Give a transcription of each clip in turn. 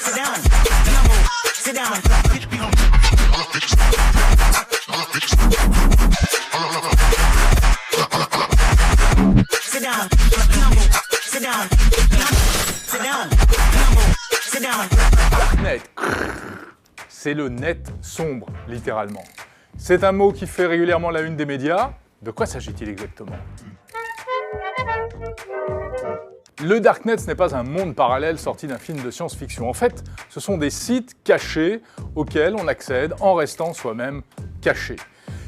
Sit down. Number. Sit down. Sit down. Number. Sit down. Sit down. Number. Sit down. Darknet. C'est le net sombre, littéralement. C'est un mot qui fait régulièrement la une des médias. De quoi s'agit-il exactement ? Le Darknet, ce n'est pas un monde parallèle sorti d'un film de science-fiction. En fait, ce sont des sites cachés auxquels on accède en restant soi-même caché.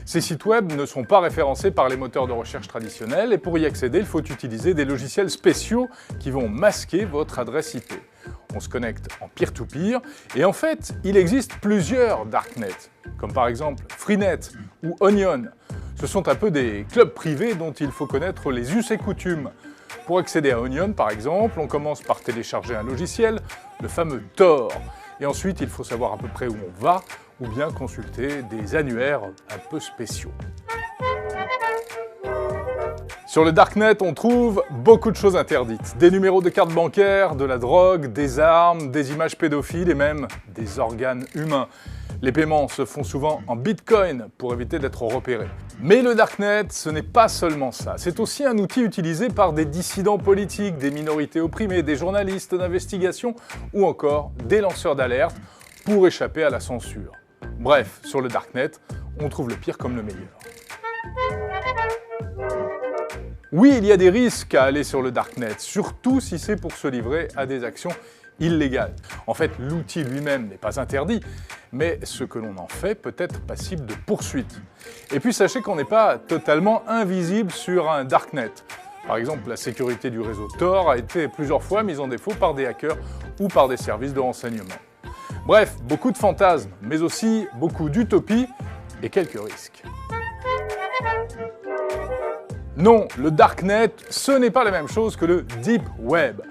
Ces sites web ne sont pas référencés par les moteurs de recherche traditionnels et pour y accéder, il faut utiliser des logiciels spéciaux qui vont masquer votre adresse IP. On se connecte en peer-to-peer et en fait, il existe plusieurs Darknet, comme par exemple Freenet ou Onion. Ce sont un peu des clubs privés dont il faut connaître les us et coutumes. Pour accéder à Onion, par exemple, on commence par télécharger un logiciel, le fameux Tor. Et ensuite, il faut savoir à peu près où on va, ou bien consulter des annuaires un peu spéciaux. Sur le Darknet, on trouve beaucoup de choses interdites. Des numéros de carte bancaire, de la drogue, des armes, des images pédophiles et même des organes humains. Les paiements se font souvent en Bitcoin pour éviter d'être repérés. Mais le Darknet, ce n'est pas seulement ça. C'est aussi un outil utilisé par des dissidents politiques, des minorités opprimées, des journalistes d'investigation ou encore des lanceurs d'alerte pour échapper à la censure. Bref, sur le Darknet, on trouve le pire comme le meilleur. Oui, il y a des risques à aller sur le Darknet, surtout si c'est pour se livrer à des actions illégales. En fait, l'outil lui-même n'est pas interdit, mais ce que l'on en fait peut être passible de poursuites. Et puis sachez qu'on n'est pas totalement invisible sur un Darknet. Par exemple, la sécurité du réseau Tor a été plusieurs fois mise en défaut par des hackers ou par des services de renseignement. Bref, beaucoup de fantasmes, mais aussi beaucoup d'utopies et quelques risques. Non, le Darknet, ce n'est pas la même chose que le Deep Web.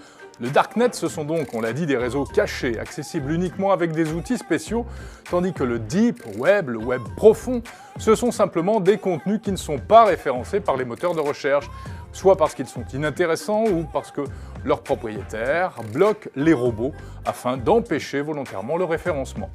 Le Darknet, ce sont donc, on l'a dit, des réseaux cachés, accessibles uniquement avec des outils spéciaux, tandis que le Deep Web, le web profond, ce sont simplement des contenus qui ne sont pas référencés par les moteurs de recherche, soit parce qu'ils sont inintéressants ou parce que leurs propriétaires bloquent les robots afin d'empêcher volontairement le référencement.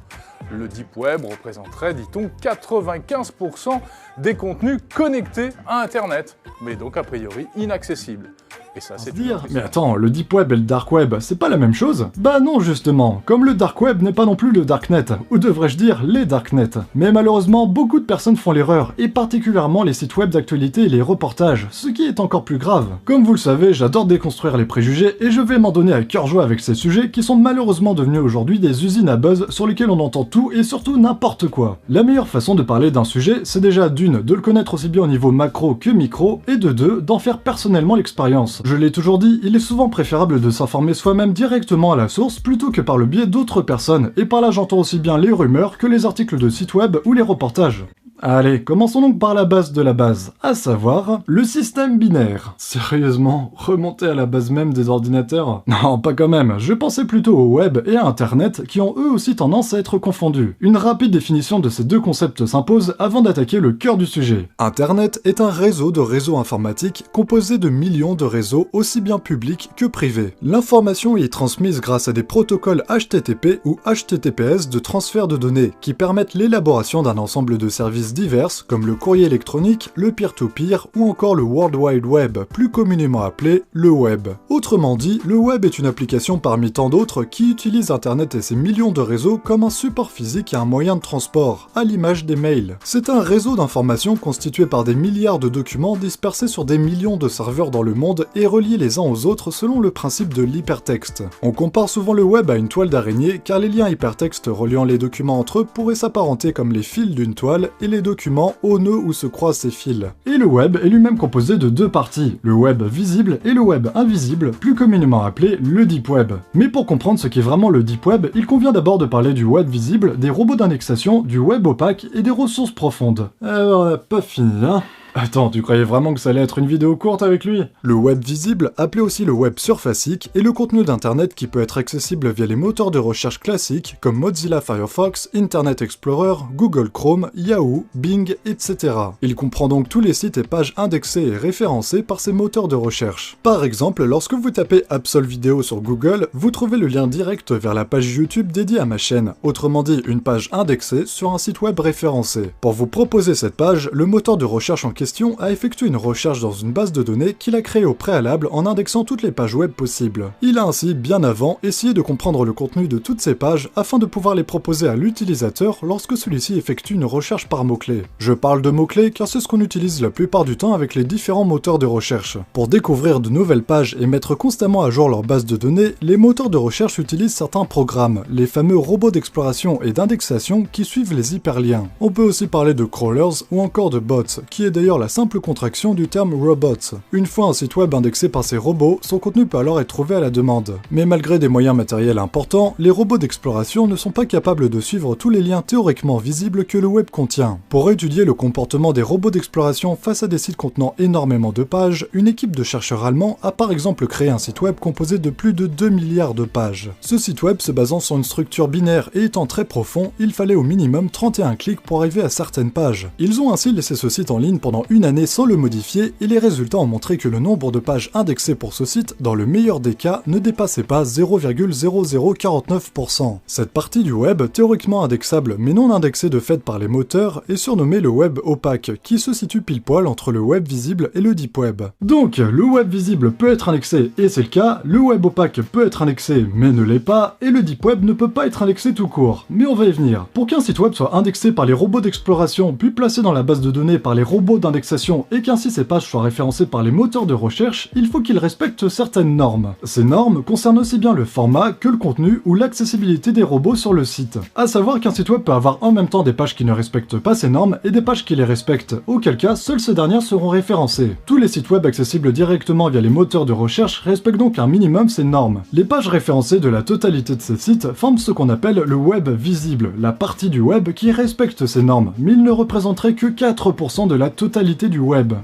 Le Deep Web représenterait, dit-on, 95% des contenus connectés à Internet, mais donc a priori inaccessibles. Et ça, c'est dire. Mais attends, le Deep Web et le Dark Web, c'est pas la même chose? Bah non, justement. Comme le Dark Web n'est pas non plus le Darknet, ou devrais-je dire les Darknet. Mais malheureusement, beaucoup de personnes font l'erreur, et particulièrement les sites web d'actualité et les reportages, ce qui est encore plus grave. Comme vous le savez, j'adore déconstruire les préjugés, et je vais m'en donner à cœur joie avec ces sujets qui sont malheureusement devenus aujourd'hui des usines à buzz sur lesquelles on entend tout et surtout n'importe quoi. La meilleure façon de parler d'un sujet, c'est déjà d'une, de le connaître aussi bien au niveau macro que micro, et de deux, d'en faire personnellement l'expérience. Je l'ai toujours dit, il est souvent préférable de s'informer soi-même directement à la source plutôt que par le biais d'autres personnes, et par là j'entends aussi bien les rumeurs que les articles de sites web ou les reportages. Allez, commençons donc par la base de la base, à savoir le système binaire. Sérieusement, remonter à la base même des ordinateurs? Non, pas quand même, je pensais plutôt au web et à internet qui ont eux aussi tendance à être confondus. Une rapide définition de ces deux concepts s'impose avant d'attaquer le cœur du sujet. Internet est un réseau de réseaux informatiques composé de millions de réseaux aussi bien publics que privés. L'information y est transmise grâce à des protocoles HTTP ou HTTPS de transfert de données qui permettent l'élaboration d'un ensemble de services diverses comme le courrier électronique, le peer-to-peer ou encore le World Wide Web, plus communément appelé le web. Autrement dit, le web est une application parmi tant d'autres qui utilise Internet et ses millions de réseaux comme un support physique et un moyen de transport, à l'image des mails. C'est un réseau d'informations constitué par des milliards de documents dispersés sur des millions de serveurs dans le monde et reliés les uns aux autres selon le principe de l'hypertexte. On compare souvent le web à une toile d'araignée car les liens hypertextes reliant les documents entre eux pourraient s'apparenter comme les fils d'une toile et les documents au nœud où se croisent ces fils. Et le web est lui-même composé de deux parties, le web visible et le web invisible, plus communément appelé le Deep Web. Mais pour comprendre ce qu'est vraiment le Deep Web, il convient d'abord de parler du web visible, des robots d'indexation, du web opaque et des ressources profondes. On n'a pas fini, hein? Attends, tu croyais vraiment que ça allait être une vidéo courte avec lui? Le web visible, appelé aussi le web surfacique, est le contenu d'internet qui peut être accessible via les moteurs de recherche classiques comme Mozilla Firefox, Internet Explorer, Google Chrome, Yahoo, Bing, etc. Il comprend donc tous les sites et pages indexés et référencés par ces moteurs de recherche. Par exemple, lorsque vous tapez Absol Vidéo sur Google, vous trouvez le lien direct vers la page YouTube dédiée à ma chaîne, autrement dit une page indexée sur un site web référencé. Pour vous proposer cette page, le moteur de recherche en question a effectué une recherche dans une base de données qu'il a créée au préalable en indexant toutes les pages web possibles. Il a ainsi, bien avant, essayé de comprendre le contenu de toutes ces pages afin de pouvoir les proposer à l'utilisateur lorsque celui-ci effectue une recherche par mots-clés. Je parle de mots-clés car c'est ce qu'on utilise la plupart du temps avec les différents moteurs de recherche. Pour découvrir de nouvelles pages et mettre constamment à jour leur base de données, les moteurs de recherche utilisent certains programmes, les fameux robots d'exploration et d'indexation qui suivent les hyperliens. On peut aussi parler de crawlers ou encore de bots, qui est d'ailleurs la simple contraction du terme robot. Une fois un site web indexé par ces robots, son contenu peut alors être trouvé à la demande. Mais malgré des moyens matériels importants, les robots d'exploration ne sont pas capables de suivre tous les liens théoriquement visibles que le web contient. Pour étudier le comportement des robots d'exploration face à des sites contenant énormément de pages, une équipe de chercheurs allemands a par exemple créé un site web composé de plus de 2 milliards de pages. Ce site web se basant sur une structure binaire et étant très profond, il fallait au minimum 31 clics pour arriver à certaines pages. Ils ont ainsi laissé ce site en ligne pendant une année sans le modifier et les résultats ont montré que le nombre de pages indexées pour ce site, dans le meilleur des cas, ne dépassait pas 0,0049%. Cette partie du web, théoriquement indexable mais non indexée de fait par les moteurs, est surnommée le web opaque, qui se situe pile poil entre le web visible et le deep web. Donc, le web visible peut être indexé et c'est le cas, le web opaque peut être indexé mais ne l'est pas, et le deep web ne peut pas être indexé tout court. Mais on va y venir. Pour qu'un site web soit indexé par les robots d'exploration, puis placé dans la base de données par les robots d'indexation et qu'ainsi ces pages soient référencées par les moteurs de recherche, il faut qu'il respecte certaines normes. Ces normes concernent aussi bien le format que le contenu ou l'accessibilité des robots sur le site. À savoir qu'un site web peut avoir en même temps des pages qui ne respectent pas ces normes et des pages qui les respectent, auquel cas seules ces dernières seront référencées. Tous les sites web accessibles directement via les moteurs de recherche respectent donc un minimum ces normes. Les pages référencées de la totalité de ces sites forment ce qu'on appelle le web visible, la partie du web qui respecte ces normes, mais il ne représenterait que 4% de la totalité du web.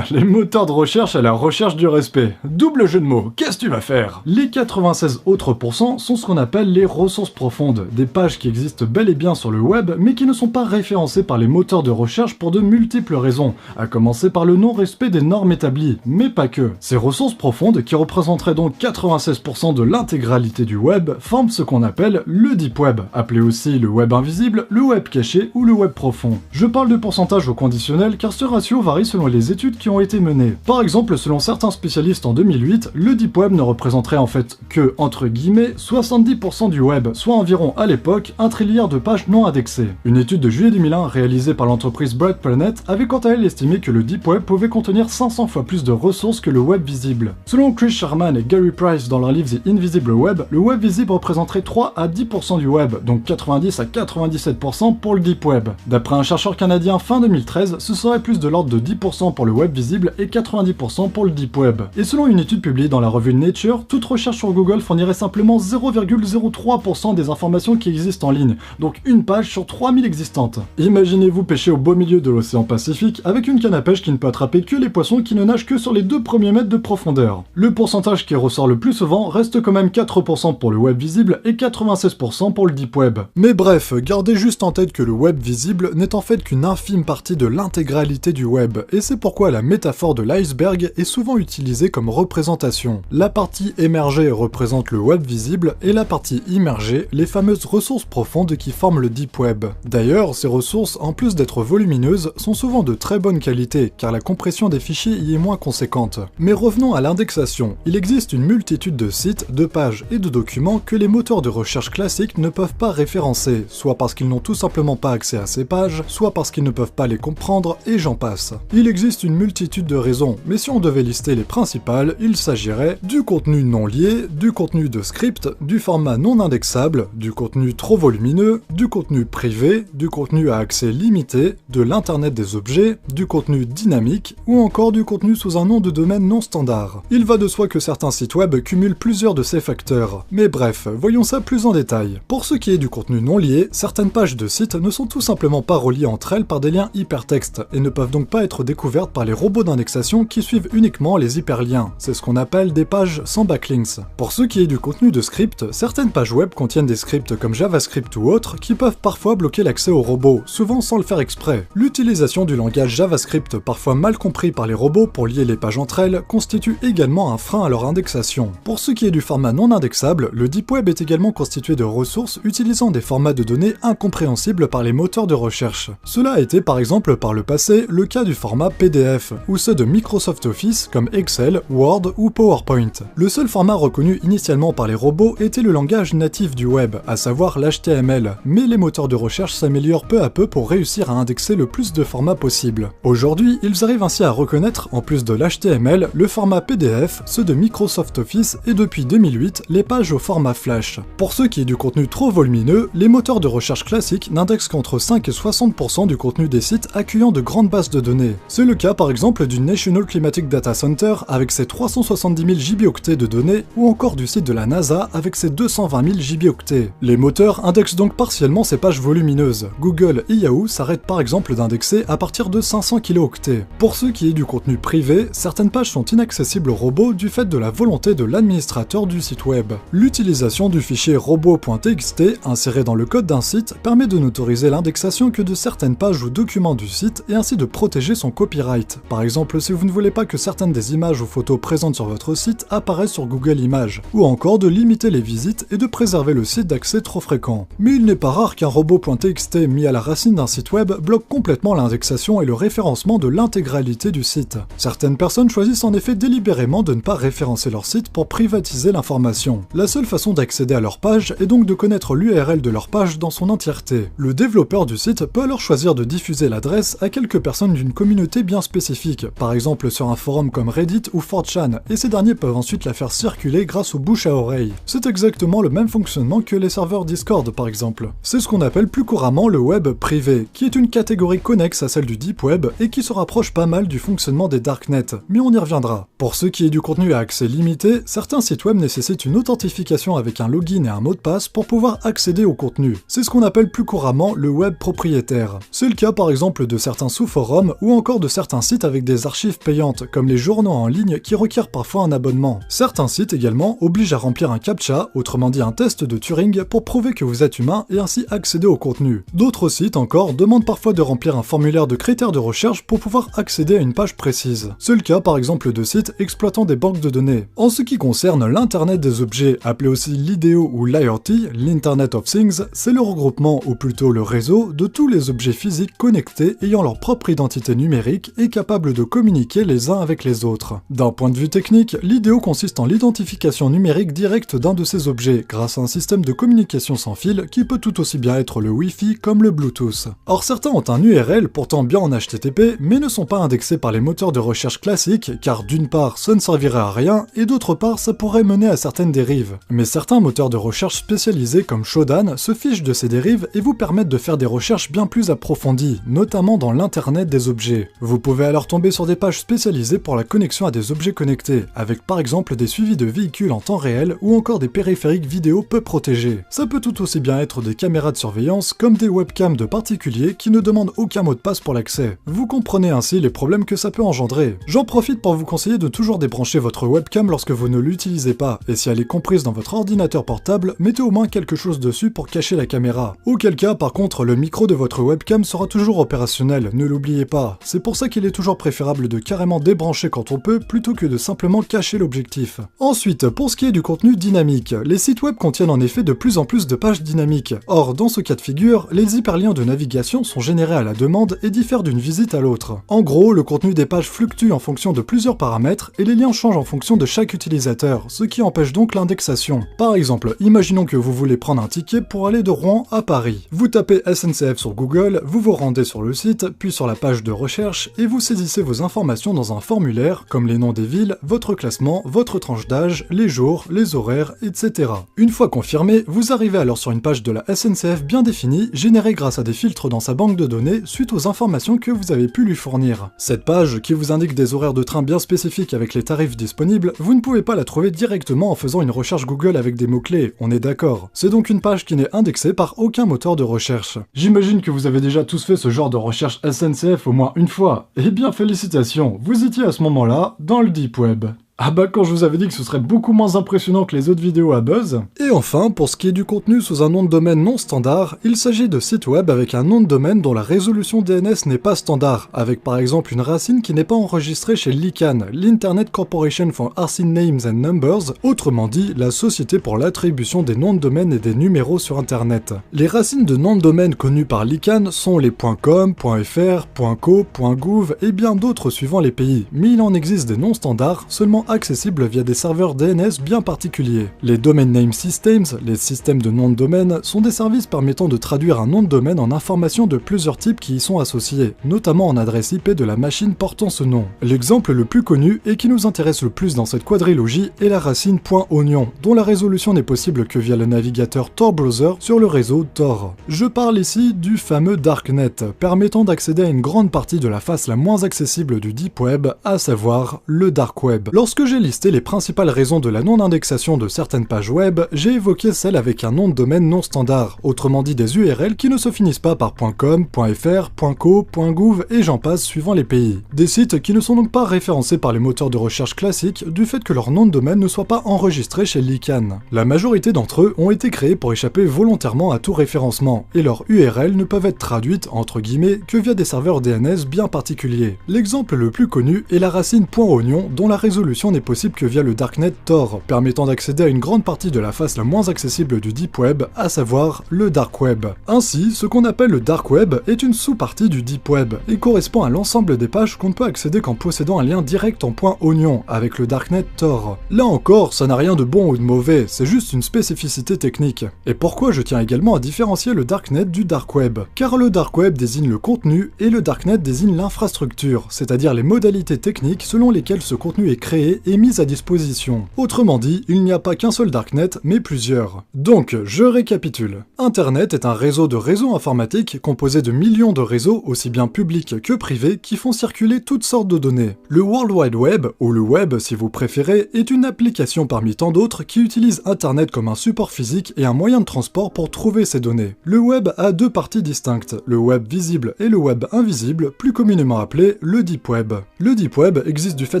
Les moteurs de recherche à la recherche du respect. Double jeu de mots, qu'est-ce que tu vas faire? Les 96 autres pourcents sont ce qu'on appelle les ressources profondes, des pages qui existent bel et bien sur le web, mais qui ne sont pas référencées par les moteurs de recherche pour de multiples raisons, à commencer par le non-respect des normes établies, mais pas que. Ces ressources profondes, qui représenteraient donc 96% de l'intégralité du web, forment ce qu'on appelle le deep web, appelé aussi le web invisible, le web caché ou le web profond. Je parle de pourcentage au conditionnel car ce ratio varie selon les études qui ont été menées. Par exemple, selon certains spécialistes en 2008, le deep web ne représenterait en fait que, entre guillemets, 70% du web, soit environ à l'époque 1 trilliard de pages non indexées. Une étude de juillet 2001 réalisée par l'entreprise Bright Planet avait quant à elle estimé que le deep web pouvait contenir 500 fois plus de ressources que le web visible. Selon Chris Sharman et Gary Price dans leur livre The Invisible Web, le web visible représenterait 3 à 10% du web, donc 90 à 97% pour le deep web. D'après un chercheur canadien fin 2013, ce serait plus de l'ordre de 10% pour le web visible et 90% pour le deep web. Et selon une étude publiée dans la revue Nature, toute recherche sur Google fournirait simplement 0,03% des informations qui existent en ligne, donc une page sur 3000 existantes. Imaginez-vous pêcher au beau milieu de l'océan Pacifique avec une canne à pêche qui ne peut attraper que les poissons qui ne nagent que sur les 2 premiers mètres de profondeur. Le pourcentage qui ressort le plus souvent reste quand même 4% pour le web visible et 96% pour le deep web. Mais bref, gardez juste en tête que le web visible n'est en fait qu'une infime partie de l'intégralité du web, et c'est pourquoi la métaphore de l'iceberg est souvent utilisée comme représentation. La partie émergée représente le web visible et la partie immergée, les fameuses ressources profondes qui forment le deep web. D'ailleurs, ces ressources, en plus d'être volumineuses, sont souvent de très bonne qualité, car la compression des fichiers y est moins conséquente. Mais revenons à l'indexation. Il existe une multitude de sites, de pages et de documents que les moteurs de recherche classiques ne peuvent pas référencer, soit parce qu'ils n'ont tout simplement pas accès à ces pages, soit parce qu'ils ne peuvent pas les comprendre, et j'en passe. Il existe une multitude de raisons, mais si on devait lister les principales, il s'agirait du contenu non lié, du contenu de script, du format non indexable, du contenu trop volumineux, du contenu privé, du contenu à accès limité, de l'internet des objets, du contenu dynamique, ou encore du contenu sous un nom de domaine non standard. Il va de soi que certains sites web cumulent plusieurs de ces facteurs. Mais bref, voyons ça plus en détail. Pour ce qui est du contenu non lié, certaines pages de sites ne sont tout simplement pas reliées entre elles par des liens hypertextes, et ne peuvent donc donc pas être découverte par les robots d'indexation qui suivent uniquement les hyperliens. C'est ce qu'on appelle des pages sans backlinks. Pour ce qui est du contenu de script, certaines pages web contiennent des scripts comme JavaScript ou autres qui peuvent parfois bloquer l'accès aux robots, souvent sans le faire exprès. L'utilisation du langage JavaScript, parfois mal compris par les robots pour lier les pages entre elles, constitue également un frein à leur indexation. Pour ce qui est du format non indexable, le Deep Web est également constitué de ressources utilisant des formats de données incompréhensibles par les moteurs de recherche. Cela a été par exemple par le passé le cas du format PDF, ou ceux de Microsoft Office comme Excel, Word ou PowerPoint. Le seul format reconnu initialement par les robots était le langage natif du web, à savoir l'HTML, mais les moteurs de recherche s'améliorent peu à peu pour réussir à indexer le plus de formats possible. Aujourd'hui, ils arrivent ainsi à reconnaître, en plus de l'HTML, le format PDF, ceux de Microsoft Office et depuis 2008, les pages au format Flash. Pour ce qui est du contenu trop volumineux, les moteurs de recherche classiques n'indexent qu'entre 5 et 60% du contenu des sites accueillant de grandes bases de données. C'est le cas par exemple du National Climatic Data Center avec ses 370 000 gigaoctets de données ou encore du site de la NASA avec ses 220 000 gigaoctets. Les moteurs indexent donc partiellement ces pages volumineuses. Google et Yahoo s'arrêtent par exemple d'indexer à partir de 500 kilooctets. Pour ce qui est du contenu privé, certaines pages sont inaccessibles aux robots du fait de la volonté de l'administrateur du site web. L'utilisation du fichier robot.txt inséré dans le code d'un site permet de n'autoriser l'indexation que de certaines pages ou documents du site et ainsi de protéger son copyright. Par exemple, si vous ne voulez pas que certaines des images ou photos présentes sur votre site apparaissent sur Google Images, ou encore de limiter les visites et de préserver le site d'accès trop fréquent. Mais il n'est pas rare qu'un robot.txt mis à la racine d'un site web bloque complètement l'indexation et le référencement de l'intégralité du site. Certaines personnes choisissent en effet délibérément de ne pas référencer leur site pour privatiser l'information. La seule façon d'accéder à leur page est donc de connaître l'URL de leur page dans son entièreté. Le développeur du site peut alors choisir de diffuser l'adresse à quelques personnes d'une communauté bien spécifique, par exemple sur un forum comme Reddit ou 4chan, et ces derniers peuvent ensuite la faire circuler grâce au bouche à oreille. C'est exactement le même fonctionnement que les serveurs Discord par exemple. C'est ce qu'on appelle plus couramment le web privé, qui est une catégorie connexe à celle du Deep Web et qui se rapproche pas mal du fonctionnement des Darknet, mais on y reviendra. Pour ce qui est du contenu à accès limité, certains sites web nécessitent une authentification avec un login et un mot de passe pour pouvoir accéder au contenu. C'est ce qu'on appelle plus couramment le web propriétaire. C'est le cas par exemple de certains sous-forums ou encore de certains sites avec des archives payantes, comme les journaux en ligne qui requièrent parfois un abonnement. Certains sites également obligent à remplir un CAPTCHA, autrement dit un test de Turing, pour prouver que vous êtes humain et ainsi accéder au contenu. D'autres sites encore demandent parfois de remplir un formulaire de critères de recherche pour pouvoir accéder à une page précise. C'est le cas par exemple de sites exploitant des banques de données. En ce qui concerne l'Internet des objets, appelé aussi l'IDO ou l'IoT, l'Internet of Things, c'est le regroupement ou plutôt le réseau de tous les objets physiques connectés ayant leur propre identité numérique et capables de communiquer les uns avec les autres. D'un point de vue technique, l'IDO consiste en l'identification numérique directe d'un de ces objets grâce à un système de communication sans fil qui peut tout aussi bien être le Wi-Fi comme le Bluetooth. Or certains ont un URL pourtant bien en HTTP mais ne sont pas indexés par les moteurs de recherche classiques car d'une part ça ne servirait à rien et d'autre part ça pourrait mener à certaines dérives. Mais certains moteurs de recherche spécialisés comme Shodan se fichent de ces dérives et vous permettent de faire des recherches bien plus approfondies, notamment dans l'internet des objets. Vous pouvez alors tomber sur des pages spécialisées pour la connexion à des objets connectés, avec par exemple des suivis de véhicules en temps réel ou encore des périphériques vidéo peu protégés. Ça peut tout aussi bien être des caméras de surveillance comme des webcams de particuliers qui ne demandent aucun mot de passe pour l'accès. Vous comprenez ainsi les problèmes que ça peut engendrer. J'en profite pour vous conseiller de toujours débrancher votre webcam lorsque vous ne l'utilisez pas, et si elle est comprise dans votre ordinateur portable, mettez au moins quelque chose dessus pour cacher la caméra. Auquel cas, par contre, le micro de votre webcam sera toujours opérationnel, ne l'oubliez pas. C'est pour ça qu'il est toujours préférable de carrément débrancher quand on peut, plutôt que de simplement cacher l'objectif. Ensuite, pour ce qui est du contenu dynamique, les sites web contiennent en effet de plus en plus de pages dynamiques. Or, dans ce cas de figure, les hyperliens de navigation sont générés à la demande et diffèrent d'une visite à l'autre. En gros, le contenu des pages fluctue en fonction de plusieurs paramètres et les liens changent en fonction de chaque utilisateur, ce qui empêche donc l'indexation. Par exemple, imaginons que vous voulez prendre un ticket pour aller de Rouen à Paris. Vous tapez SNCF sur Google, vous vous rendez sur le site, puis sur la page de recherche, et vous saisissez vos informations dans un formulaire, comme les noms des villes, votre classement, votre tranche d'âge, les jours, les horaires, etc. Une fois confirmé, vous arrivez alors sur une page de la SNCF bien définie, générée grâce à des filtres dans sa banque de données, suite aux informations que vous avez pu lui fournir. Cette page, qui vous indique des horaires de train bien spécifiques avec les tarifs disponibles, vous ne pouvez pas la trouver directement en faisant une recherche Google avec des mots-clés, on est d'accord. C'est donc une page qui n'est indexée par aucun moteur de recherche. J'imagine que vous avez déjà tous fait ce genre de recherche SNCF au moins une fois. Eh bien félicitations, vous étiez à ce moment-là dans le Deep Web. Ah bah quand je vous avais dit que ce serait beaucoup moins impressionnant que les autres vidéos à buzz. Et enfin, pour ce qui est du contenu sous un nom de domaine non standard, il s'agit de sites web avec un nom de domaine dont la résolution DNS n'est pas standard, avec par exemple une racine qui n'est pas enregistrée chez l'ICANN, l'Internet Corporation for Assigned Names and Numbers, autrement dit, la société pour l'attribution des noms de domaine et des numéros sur Internet. Les racines de noms de domaine connues par l'ICANN sont les .com, .fr, .co, .gouv et bien d'autres suivant les pays, mais il en existe des noms standards seulement accessibles via des serveurs DNS bien particuliers. Les Domain Name Systems, les systèmes de noms de domaine, sont des services permettant de traduire un nom de domaine en informations de plusieurs types qui y sont associés, notamment en adresse IP de la machine portant ce nom. L'exemple le plus connu et qui nous intéresse le plus dans cette quadrilogie est la racine .onion, dont la résolution n'est possible que via le navigateur Tor Browser sur le réseau Tor. Je parle ici du fameux Darknet, permettant d'accéder à une grande partie de la face la moins accessible du Deep Web, à savoir le Dark Web. Lorsque j'ai listé les principales raisons de la non-indexation de certaines pages web, j'ai évoqué celles avec un nom de domaine non standard, autrement dit des URL qui ne se finissent pas par .com, .fr, .co, .gouv et j'en passe suivant les pays. Des sites qui ne sont donc pas référencés par les moteurs de recherche classiques du fait que leur nom de domaine ne soit pas enregistré chez l'ICANN. La majorité d'entre eux ont été créés pour échapper volontairement à tout référencement, et leurs URL ne peuvent être traduites, entre guillemets, que via des serveurs DNS bien particuliers. L'exemple le plus connu est la racine .onion dont la résolution n'est possible que via le Darknet Tor, permettant d'accéder à une grande partie de la face la moins accessible du Deep Web, à savoir le Dark Web. Ainsi, ce qu'on appelle le Dark Web est une sous-partie du Deep Web, et correspond à l'ensemble des pages qu'on ne peut accéder qu'en possédant un lien direct en .onion, avec le Darknet Tor. Là encore, ça n'a rien de bon ou de mauvais, c'est juste une spécificité technique. Et pourquoi je tiens également à différencier le Darknet du Dark Web? Car le Dark Web désigne le contenu, et le Darknet désigne l'infrastructure, c'est-à-dire les modalités techniques selon lesquelles ce contenu est créé et mis à disposition. Autrement dit, il n'y a pas qu'un seul Darknet, mais plusieurs. Donc, je récapitule. Internet est un réseau de réseaux informatiques composé de millions de réseaux, aussi bien publics que privés, qui font circuler toutes sortes de données. Le World Wide Web, ou le Web si vous préférez, est une application parmi tant d'autres qui utilise Internet comme un support physique et un moyen de transport pour trouver ces données. Le Web a deux parties distinctes, le Web visible et le Web invisible, plus communément appelé le Deep Web. Le Deep Web existe du fait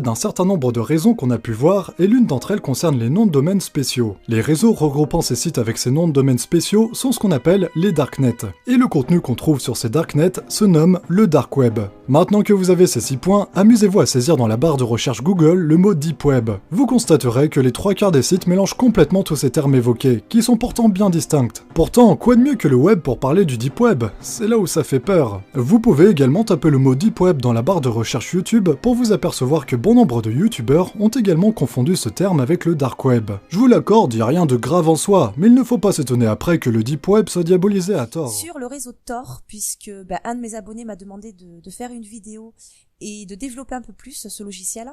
d'un certain nombre de raisons qu'on a pu voir, et l'une d'entre elles concerne les noms de domaines spéciaux. Les réseaux regroupant ces sites avec ces noms de domaines spéciaux sont ce qu'on appelle les Darknets, et le contenu qu'on trouve sur ces Darknets se nomme le Dark Web. Maintenant que vous avez ces 6 points, amusez-vous à saisir dans la barre de recherche Google le mot Deep Web. Vous constaterez que les 3/4 des sites mélangent complètement tous ces termes évoqués, qui sont pourtant bien distincts. Pourtant, quoi de mieux que le web pour parler du Deep Web? C'est là où ça fait peur. Vous pouvez également taper le mot Deep Web dans la barre de recherche YouTube pour vous apercevoir que bon nombre de YouTubeurs ont également confondu ce terme avec le Dark Web. Je vous l'accorde, il n'y a rien de grave en soi, mais il ne faut pas s'étonner après que le Deep Web soit diabolisé à tort. Sur le réseau Tor, puisque un de mes abonnés m'a demandé de faire une vidéo et de développer un peu plus ce logiciel.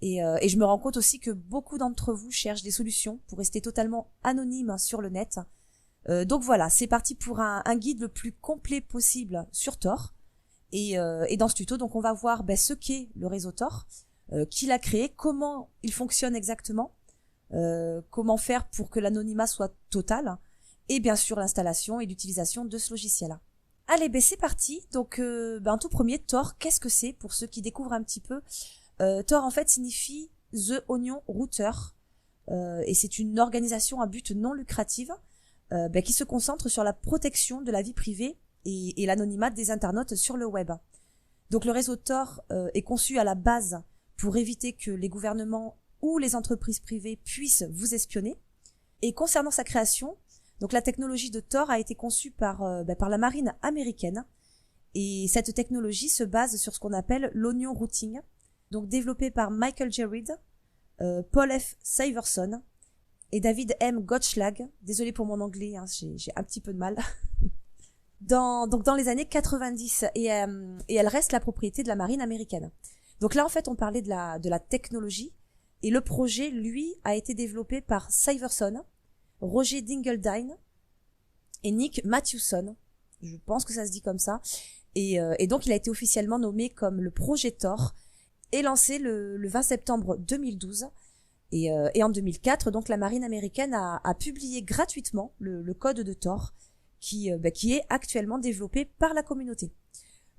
Et je me rends compte aussi que beaucoup d'entre vous cherchent des solutions pour rester totalement anonyme sur le net. Donc voilà, c'est parti pour un guide le plus complet possible sur Tor. Et dans ce tuto, donc on va voir ce qu'est le réseau Tor, qui l'a créé, comment il fonctionne exactement, comment faire pour que l'anonymat soit total, et bien sûr l'installation et l'utilisation de ce logiciel. Allez, c'est parti. Donc en tout premier, Tor, qu'est-ce que c'est pour ceux qui découvrent un petit peu? Tor en fait signifie The Onion Router, et c'est une organisation à but non lucratif qui se concentre sur la protection de la vie privée et l'anonymat des internautes sur le web. Donc le réseau Tor est conçu à la base pour éviter que les gouvernements ou les entreprises privées puissent vous espionner. Et concernant sa création, donc la technologie de Tor a été conçue par la marine américaine, et cette technologie se base sur ce qu'on appelle l'onion routing, donc développé par Michael J. Reed, Paul F. Syverson et David M. Gottschalk. Désolé pour mon anglais, j'ai un petit peu de mal. Dans les années 90, et elle reste la propriété de la marine américaine. Donc là en fait on parlait de la technologie, et le projet lui a été développé par Syverson, Roger Dingledine et Nick Mathewson. Je pense que ça se dit comme ça. Et donc il a été officiellement nommé comme le projet Tor et lancé le 20 septembre 2012. Et en 2004, donc la marine américaine a publié gratuitement le code de Tor qui est actuellement développé par la communauté.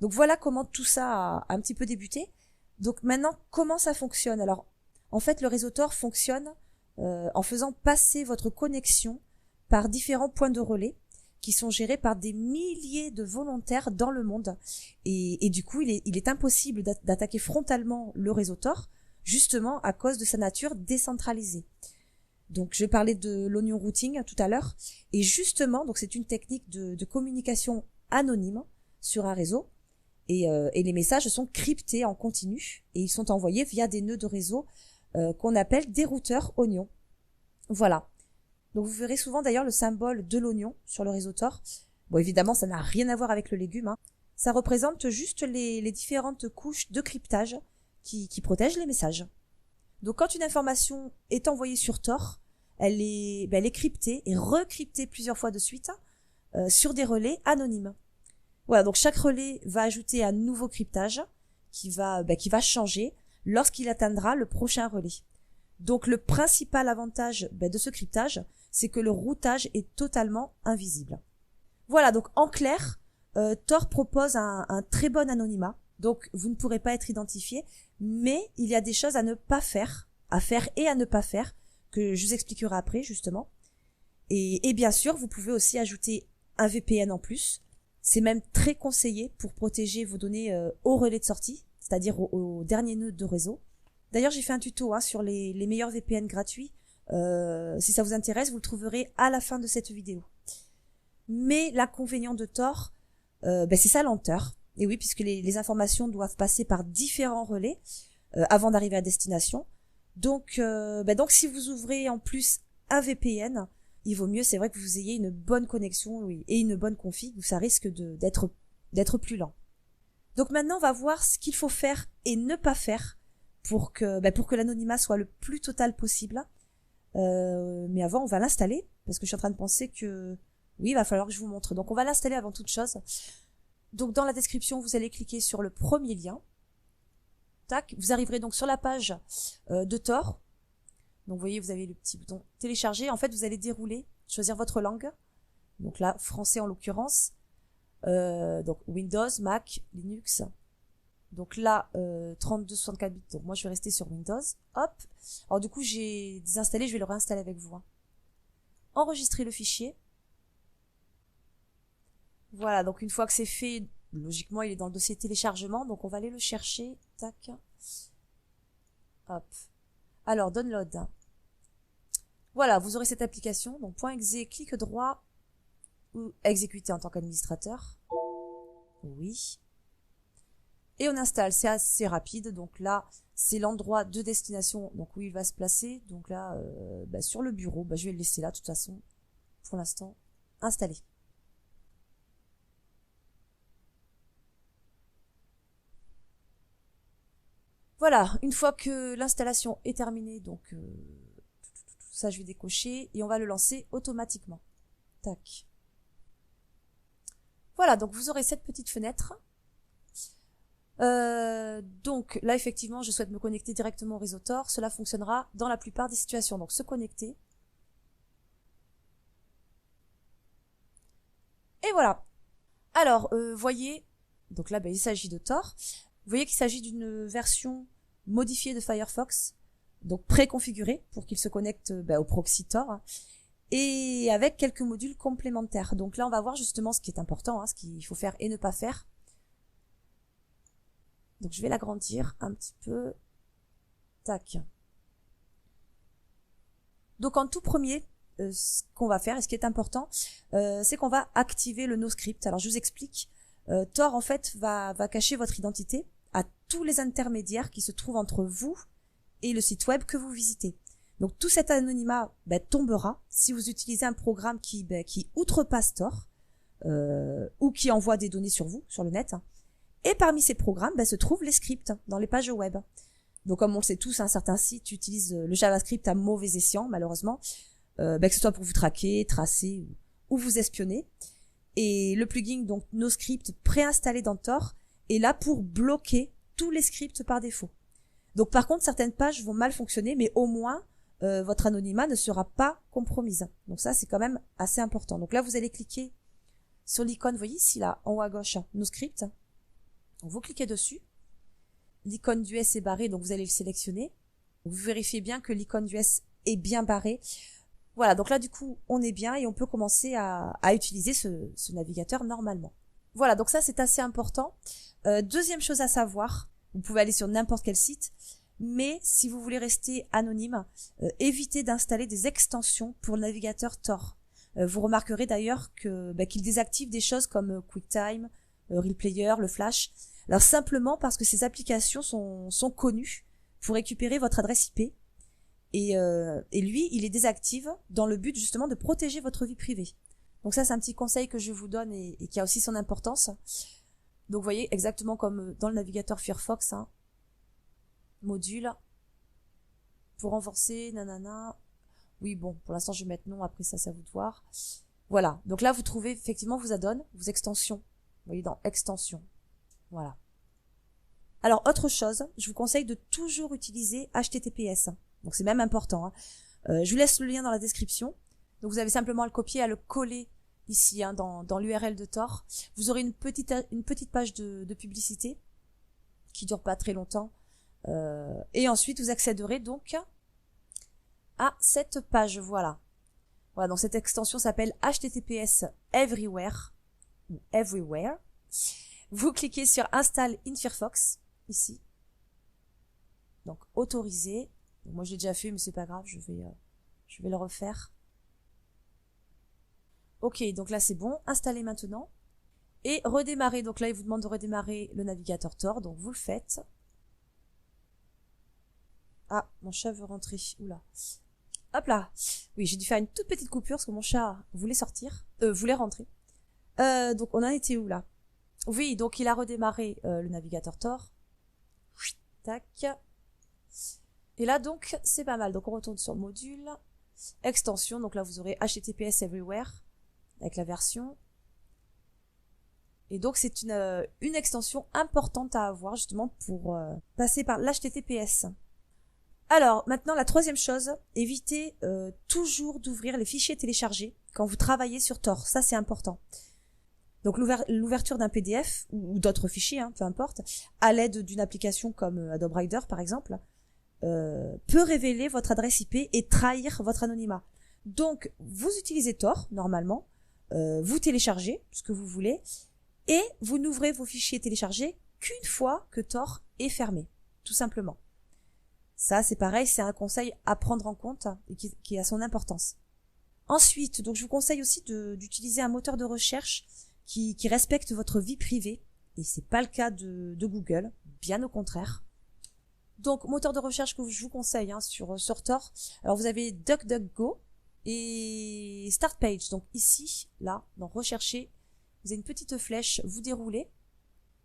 Donc voilà comment tout ça a un petit peu débuté. Donc maintenant, comment ça fonctionne? Alors, en fait, le réseau Tor fonctionne en faisant passer votre connexion par différents points de relais qui sont gérés par des milliers de volontaires dans le monde. Et du coup, il est impossible d'attaquer frontalement le réseau Tor, justement à cause de sa nature décentralisée. Donc, je parlais de l'onion routing tout à l'heure. Et justement, donc c'est une technique de communication anonyme sur un réseau. Et les messages sont cryptés en continu. Et ils sont envoyés via des nœuds de réseau qu'on appelle des routeurs oignons. Voilà. Donc vous verrez souvent d'ailleurs le symbole de l'oignon sur le réseau Tor. Bon, évidemment, ça n'a rien à voir avec le légume, hein. Ça représente juste les différentes couches de cryptage qui protègent les messages. Donc quand une information est envoyée sur Tor, elle est cryptée et recryptée plusieurs fois de suite sur des relais anonymes. Voilà, donc chaque relais va ajouter un nouveau cryptage qui va changer lorsqu'il atteindra le prochain relais. Donc le principal avantage de ce cryptage, c'est que le routage est totalement invisible. Voilà, donc en clair, Tor propose un très bon anonymat, donc vous ne pourrez pas être identifié, mais il y a des choses à ne pas faire, à faire et à ne pas faire, que je vous expliquerai après justement. Et bien sûr, vous pouvez aussi ajouter un VPN en plus. C'est même très conseillé pour protéger vos données au relais de sortie, c'est-à-dire au dernier nœud de réseau. D'ailleurs, j'ai fait un tuto sur les meilleurs VPN gratuits. Si ça vous intéresse, vous le trouverez à la fin de cette vidéo. Mais l'inconvénient de Tor, c'est sa lenteur. Et oui, puisque les informations doivent passer par différents relais avant d'arriver à destination. Donc si vous ouvrez en plus un VPN, il vaut mieux, c'est vrai, que vous ayez une bonne connexion et une bonne config, où ça risque d'être plus lent. Donc maintenant, on va voir ce qu'il faut faire et ne pas faire pour que l'anonymat soit le plus total possible. Mais avant, on va l'installer, parce que je suis en train de penser que oui, il va falloir que je vous montre. Donc on va l'installer avant toute chose. Donc dans la description, vous allez cliquer sur le premier lien. Tac, vous arriverez donc sur la page de Tor. Donc vous voyez, vous avez le petit bouton télécharger. En fait, vous allez dérouler, choisir votre langue. Donc là, français en l'occurrence. Donc Windows, Mac, Linux. Donc là, 32-64 bits. Donc moi, je vais rester sur Windows. Hop. Alors du coup, j'ai désinstallé. Je vais le réinstaller avec vous. Enregistrer le fichier. Voilà. Donc une fois que c'est fait, logiquement, il est dans le dossier téléchargement. Donc on va aller le chercher. Tac. Hop. Alors, download. Voilà, vous aurez cette application. Donc, .exe, clic droit ou exécuter en tant qu'administrateur. Oui. Et on installe. C'est assez rapide. Donc là, c'est l'endroit de destination, donc où il va se placer. Donc là, sur le bureau, je vais le laisser là, de toute façon, pour l'instant, installé. Voilà, une fois que l'installation est terminée, donc ça je vais décocher et on va le lancer automatiquement. Tac. Voilà, donc vous aurez cette petite fenêtre. Donc là effectivement, je souhaite me connecter directement au réseau Tor. Cela fonctionnera dans la plupart des situations. Donc se connecter. Et voilà. Alors, voyez, donc là il s'agit de Tor. Vous voyez qu'il s'agit d'une version modifiée de Firefox, donc préconfigurée pour qu'il se connecte au proxy Tor, et avec quelques modules complémentaires. Donc là, on va voir justement ce qui est important, ce qu'il faut faire et ne pas faire. Donc je vais l'agrandir un petit peu. Tac. Donc en tout premier, ce qu'on va faire, et ce qui est important, c'est qu'on va activer le NoScript. Alors je vous explique. Tor en fait va cacher votre identité à tous les intermédiaires qui se trouvent entre vous et le site web que vous visitez. Donc tout cet anonymat tombera si vous utilisez un programme qui outrepasse Tor ou qui envoie des données sur vous, sur le net. Et parmi ces programmes se trouvent les scripts dans les pages web. Donc comme on le sait tous, certains sites utilisent le JavaScript à mauvais escient, malheureusement, que ce soit pour vous traquer, tracer ou vous espionner. Et le plugin donc NoScript préinstallé dans Tor est là pour bloquer tous les scripts par défaut. Donc par contre, certaines pages vont mal fonctionner, mais au moins votre anonymat ne sera pas compromise. Donc ça, c'est quand même assez important. Donc là, vous allez cliquer sur l'icône, vous voyez ici là, en haut à gauche, NoScript. Donc, vous cliquez dessus. L'icône d'US est barrée, donc vous allez le sélectionner. Vous vérifiez bien que l'icône d'US est bien barrée. Voilà, donc là du coup on est bien et on peut commencer à utiliser ce navigateur normalement. Voilà, donc ça c'est assez important. Deuxième chose à savoir, vous pouvez aller sur n'importe quel site, mais si vous voulez rester anonyme, évitez d'installer des extensions pour le navigateur Tor. Vous remarquerez d'ailleurs que qu'il désactive des choses comme QuickTime, RealPlayer, le Flash. Alors simplement parce que ces applications sont connues pour récupérer votre adresse IP et lui, il les désactive dans le but justement de protéger votre vie privée. Donc ça, c'est un petit conseil que je vous donne et qui a aussi son importance. Donc vous voyez, exactement comme dans le navigateur Firefox, hein, module, pour renforcer, nanana. Oui, bon, pour l'instant, je vais mettre non, après ça, c'est à vous de voir. Voilà, donc là, vous trouvez effectivement vos add-ons, vos extensions. Vous voyez, dans extensions. Voilà. Alors, autre chose, je vous conseille de toujours utiliser HTTPS. Donc, c'est même important. Hein. Je vous laisse le lien dans la description. Donc, vous avez simplement à le copier, à le coller ici, hein, dans l'URL de Tor. Vous aurez une petite page de publicité qui dure pas très longtemps. Et ensuite, vous accéderez donc à cette page. Voilà. Voilà, donc cette extension s'appelle HTTPS Everywhere ou Everywhere. Vous cliquez sur Install in Firefox, ici. Donc, autoriser. Donc, moi, je l'ai déjà fait, mais c'est pas grave, je vais le refaire. Ok, donc là, c'est bon. Installer maintenant. Et redémarrer. Donc là, il vous demande de redémarrer le navigateur Tor. Donc, vous le faites. Ah, mon chat veut rentrer. Oula. Hop là. Oui, j'ai dû faire une toute petite coupure parce que mon chat voulait sortir. Voulait rentrer. Donc, on en était où, là? Oui, donc il a redémarré le navigateur Tor. Tac. Et là, donc, c'est pas mal. Donc, on retourne sur module. Extension. Donc là, vous aurez HTTPS Everywhere avec la version. Et donc, c'est une extension importante à avoir justement pour passer par l'HTTPS. Alors, maintenant, la troisième chose, évitez toujours d'ouvrir les fichiers téléchargés quand vous travaillez sur Tor. Ça, c'est important. Donc l'ouverture d'un PDF ou d'autres fichiers, hein, peu importe, à l'aide d'une application comme Adobe Reader par exemple, peut révéler votre adresse IP et trahir votre anonymat. Donc vous utilisez Tor normalement, vous téléchargez ce que vous voulez et vous n'ouvrez vos fichiers téléchargés qu'une fois que Tor est fermé, tout simplement. Ça c'est pareil, c'est un conseil à prendre en compte et qui a son importance. Ensuite, donc je vous conseille aussi d'utiliser un moteur de recherche qui respecte votre vie privée, et c'est pas le cas de Google, bien au contraire. Donc, moteur de recherche que je vous conseille hein, sur Tor, alors vous avez DuckDuckGo et StartPage. Donc ici, là, dans Rechercher, vous avez une petite flèche, vous déroulez.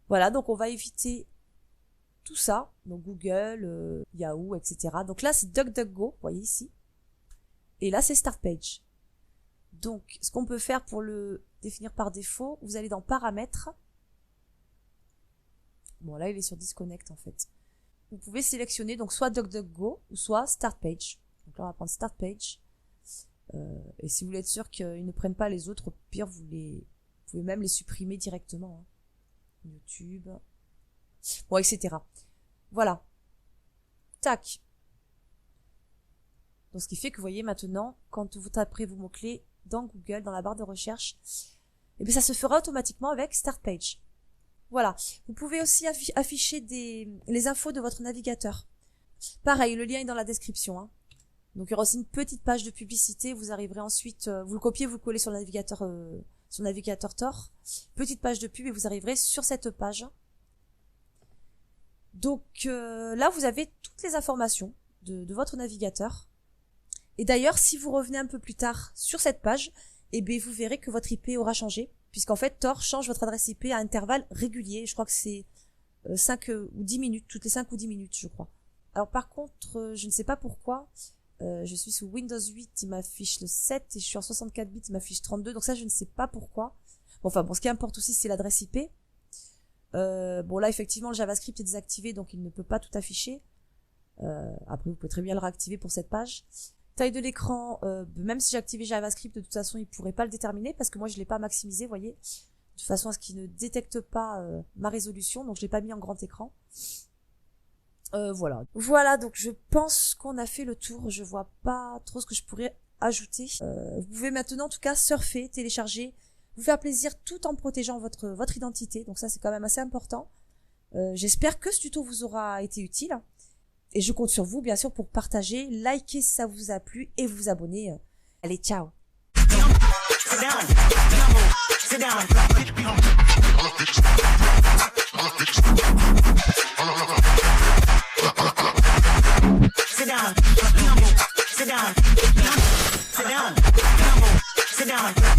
Voilà, donc on va éviter tout ça, donc Google, Yahoo, etc. Donc là, c'est DuckDuckGo, vous voyez ici. Et là, c'est StartPage. Donc, ce qu'on peut faire pour le définir par défaut, vous allez dans Paramètres. Bon, là, il est sur Disconnect, en fait. Vous pouvez sélectionner donc soit DuckDuckGo ou soit StartPage. Donc là, on va prendre StartPage. Et si vous voulez être sûr qu'ils ne prennent pas les autres, au pire, vous pouvez même les supprimer directement. Hein. YouTube. Bon, etc. Voilà. Tac. Donc, ce qui fait que vous voyez maintenant, quand vous taperez vos mots-clés dans Google, dans la barre de recherche, et bien ça se fera automatiquement avec StartPage. Voilà. Vous pouvez aussi afficher les infos de votre navigateur. Pareil, le lien est dans la description. Hein. Donc il y aura aussi une petite page de publicité. Vous arriverez ensuite, vous le copiez, vous le collez sur le navigateur Tor. Petite page de pub et vous arriverez sur cette page. Donc là, vous avez toutes les informations de votre navigateur. Et d'ailleurs, si vous revenez un peu plus tard sur cette page, eh bien, vous verrez que votre IP aura changé, puisqu'en fait, Tor change votre adresse IP à intervalles réguliers. Je crois que c'est 5 ou 10 minutes, toutes les 5 ou 10 minutes, je crois. Alors par contre, je ne sais pas pourquoi, je suis sous Windows 8, il m'affiche le 7, et je suis en 64 bits, il m'affiche 32, donc ça, je ne sais pas pourquoi. Bon, enfin, bon, ce qui importe aussi, c'est l'adresse IP. Bon, là, effectivement, le JavaScript est désactivé, donc il ne peut pas tout afficher. Après, vous pouvez très bien le réactiver pour cette page. Taille de l'écran, même si j'ai activé JavaScript, de toute façon, il pourrait pas le déterminer parce que moi, je l'ai pas maximisé, vous voyez. de façon à ce qu'il ne détecte pas ma résolution, donc je l'ai pas mis en grand écran. Voilà, donc je pense qu'on a fait le tour, je vois pas trop ce que je pourrais ajouter. Vous pouvez maintenant en tout cas surfer, télécharger, vous faire plaisir tout en protégeant votre identité, donc ça c'est quand même assez important. J'espère que ce tuto vous aura été utile, et je compte sur vous bien sûr pour partager, liker si ça vous a plu, et vous abonner. Allez, ciao! Sit down. Sit down. Sit down. Sit down. Sit down. Sit down.